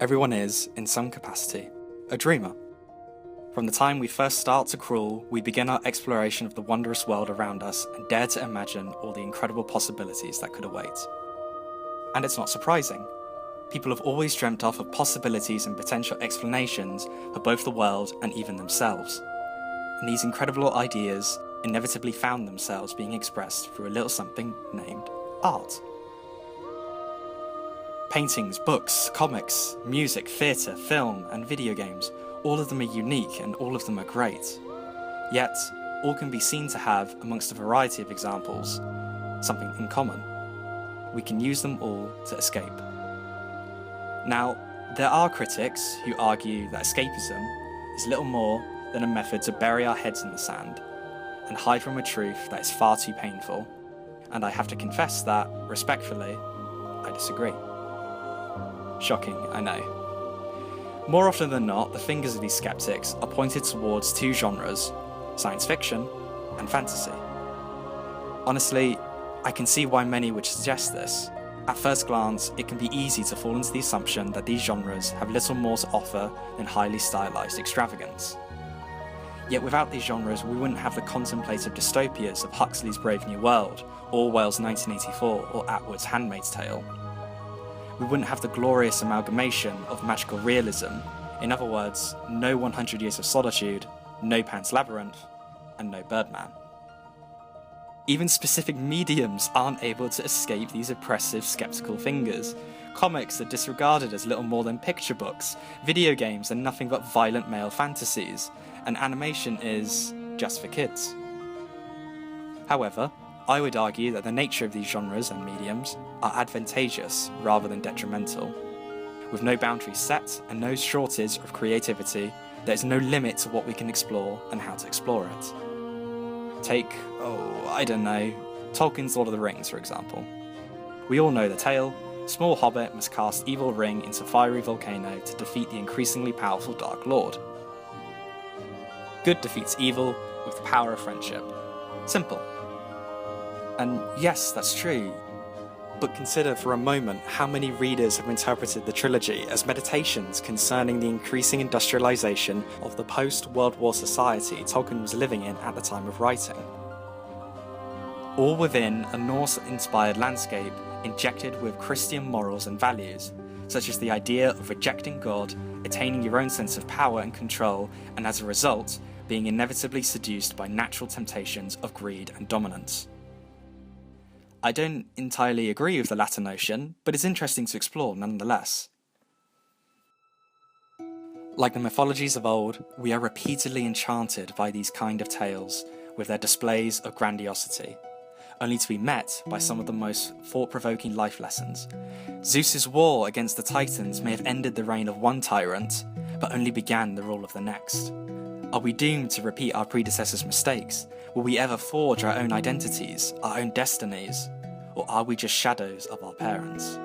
Everyone is, in some capacity, a dreamer. From the time we first start to crawl, we begin our exploration of the wondrous world around us and dare to imagine all the incredible possibilities that could await. And it's not surprising. People have always dreamt of possibilities and potential explanations for both the world and even themselves. And these incredible ideas inevitably found themselves being expressed through a little something named art. Paintings, books, comics, music, theatre, film, and video games, all of them are unique and all of them are great. Yet, all can be seen to have, amongst a variety of examples, something in common. We can use them all to escape. Now, there are critics who argue that escapism is little more than a method to bury our heads in the sand and hide from a truth that is far too painful, and I have to confess that, respectfully, I disagree. Shocking, I know. More often than not, the fingers of these skeptics are pointed towards two genres, science fiction and fantasy. Honestly, I can see why many would suggest this. At first glance, it can be easy to fall into the assumption that these genres have little more to offer than highly stylized extravagance. Yet without these genres, we wouldn't have the contemplative dystopias of Huxley's Brave New World, Orwell's 1984, or Atwood's Handmaid's Tale. We wouldn't have the glorious amalgamation of magical realism, in other words, no 100 Years of Solitude, no Pan's Labyrinth, and no Birdman. Even specific mediums aren't able to escape these oppressive, skeptical fingers. Comics are disregarded as little more than picture books, video games are nothing but violent male fantasies, and animation is just for kids. However, I would argue that the nature of these genres and mediums are advantageous rather than detrimental. With no boundaries set and no shortage of creativity, there is no limit to what we can explore and how to explore it. Take, Tolkien's Lord of the Rings, for example. We all know the tale. Small hobbit must cast evil ring into fiery volcano to defeat the increasingly powerful Dark Lord. Good defeats evil with the power of friendship. Simple. And yes, that's true. But consider for a moment how many readers have interpreted the trilogy as meditations concerning the increasing industrialization of the post-World War society Tolkien was living in at the time of writing. All within a Norse-inspired landscape injected with Christian morals and values, such as the idea of rejecting God, attaining your own sense of power and control, and as a result, being inevitably seduced by natural temptations of greed and dominance. I don't entirely agree with the latter notion, but it's interesting to explore nonetheless. Like the mythologies of old, we are repeatedly enchanted by these kind of tales, with their displays of grandiosity, only to be met by some of the most thought-provoking life lessons. Zeus's war against the Titans may have ended the reign of one tyrant, but only began the rule of the next. Are we doomed to repeat our predecessors' mistakes? Will we ever forge our own identities, our own destinies? Or are we just shadows of our parents?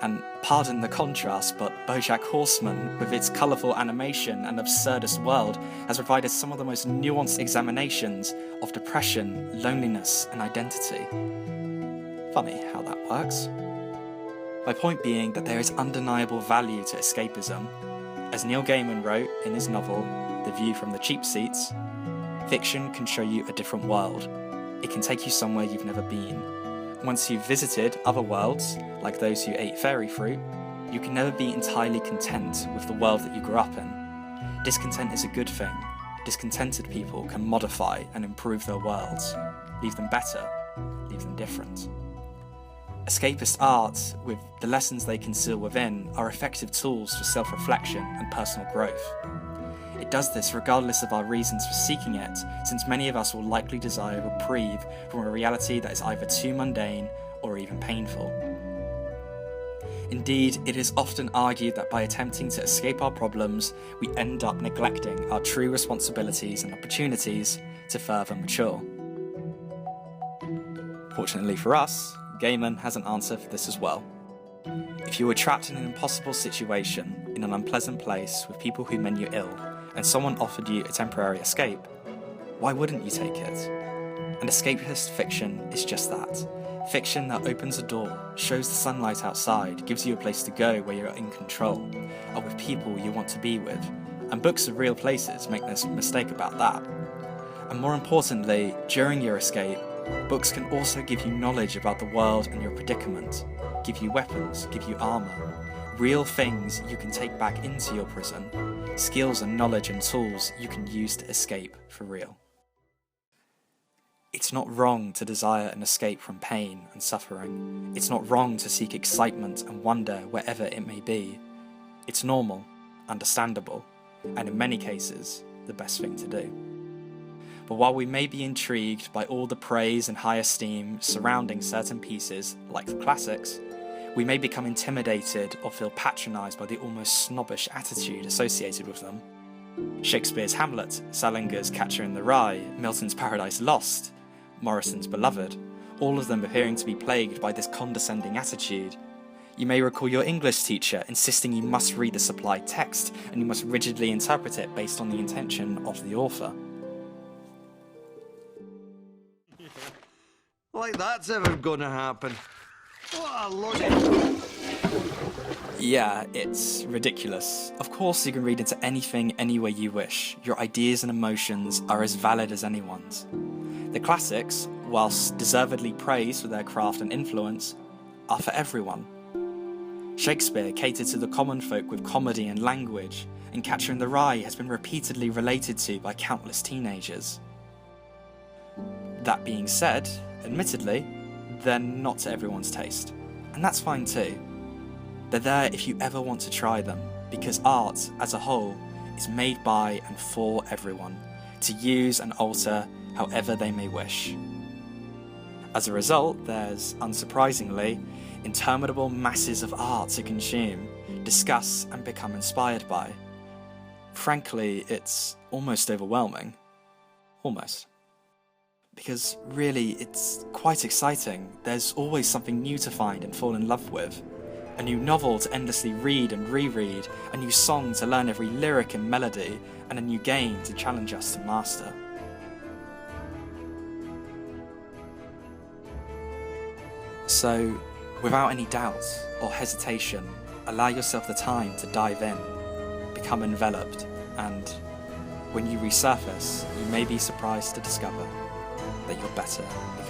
And pardon the contrast, but BoJack Horseman, with its colourful animation and absurdist world, has provided some of the most nuanced examinations of depression, loneliness, and identity. Funny how that works. My point being that there is undeniable value to escapism. As Neil Gaiman wrote in his novel, The View from the Cheap Seats, fiction can show you a different world. It can take you somewhere you've never been. Once you've visited other worlds, like those who ate fairy fruit, you can never be entirely content with the world that you grew up in. Discontent is a good thing. Discontented people can modify and improve their worlds. Leave them better, leave them different. Escapist art, with the lessons they conceal within, are effective tools for self-reflection and personal growth. It does this regardless of our reasons for seeking it, since many of us will likely desire a reprieve from a reality that is either too mundane or even painful. Indeed, it is often argued that by attempting to escape our problems, we end up neglecting our true responsibilities and opportunities to further mature. Fortunately for us, Gaiman has an answer for this as well. If you were trapped in an impossible situation, in an unpleasant place with people who meant you ill, and someone offered you a temporary escape, why wouldn't you take it? And escapist fiction is just that. Fiction that opens a door, shows the sunlight outside, gives you a place to go where you're in control, are with people you want to be with, and books are real places, make no mistake about that. And more importantly, during your escape, books can also give you knowledge about the world and your predicament, give you weapons, give you armour, real things you can take back into your prison, skills and knowledge and tools you can use to escape for real. It's not wrong to desire an escape from pain and suffering. It's not wrong to seek excitement and wonder wherever it may be. It's normal, understandable, and in many cases, the best thing to do. But while we may be intrigued by all the praise and high esteem surrounding certain pieces, like the classics, we may become intimidated or feel patronised by the almost snobbish attitude associated with them. Shakespeare's Hamlet, Salinger's Catcher in the Rye, Milton's Paradise Lost, Morrison's Beloved, all of them appearing to be plagued by this condescending attitude. You may recall your English teacher insisting you must read the supplied text and you must rigidly interpret it based on the intention of the author. Like that's ever gonna happen. What a load. Yeah, it's ridiculous. Of course you can read into anything any way you wish. Your ideas and emotions are as valid as anyone's. The classics, whilst deservedly praised for their craft and influence, are for everyone. Shakespeare catered to the common folk with comedy and language, and Catcher in the Rye has been repeatedly related to by countless teenagers. That being said, admittedly, they're not to everyone's taste, and that's fine too. They're there if you ever want to try them, because art, as a whole, is made by and for everyone, to use and alter however they may wish. As a result, there's, unsurprisingly, interminable masses of art to consume, discuss and become inspired by. Frankly, it's almost overwhelming. Almost. Because really, it's quite exciting. There's always something new to find and fall in love with. A new novel to endlessly read and reread, a new song to learn every lyric and melody, and a new game to challenge us to master. So, without any doubt or hesitation, allow yourself the time to dive in, become enveloped, and when you resurface, you may be surprised to discover that you're better than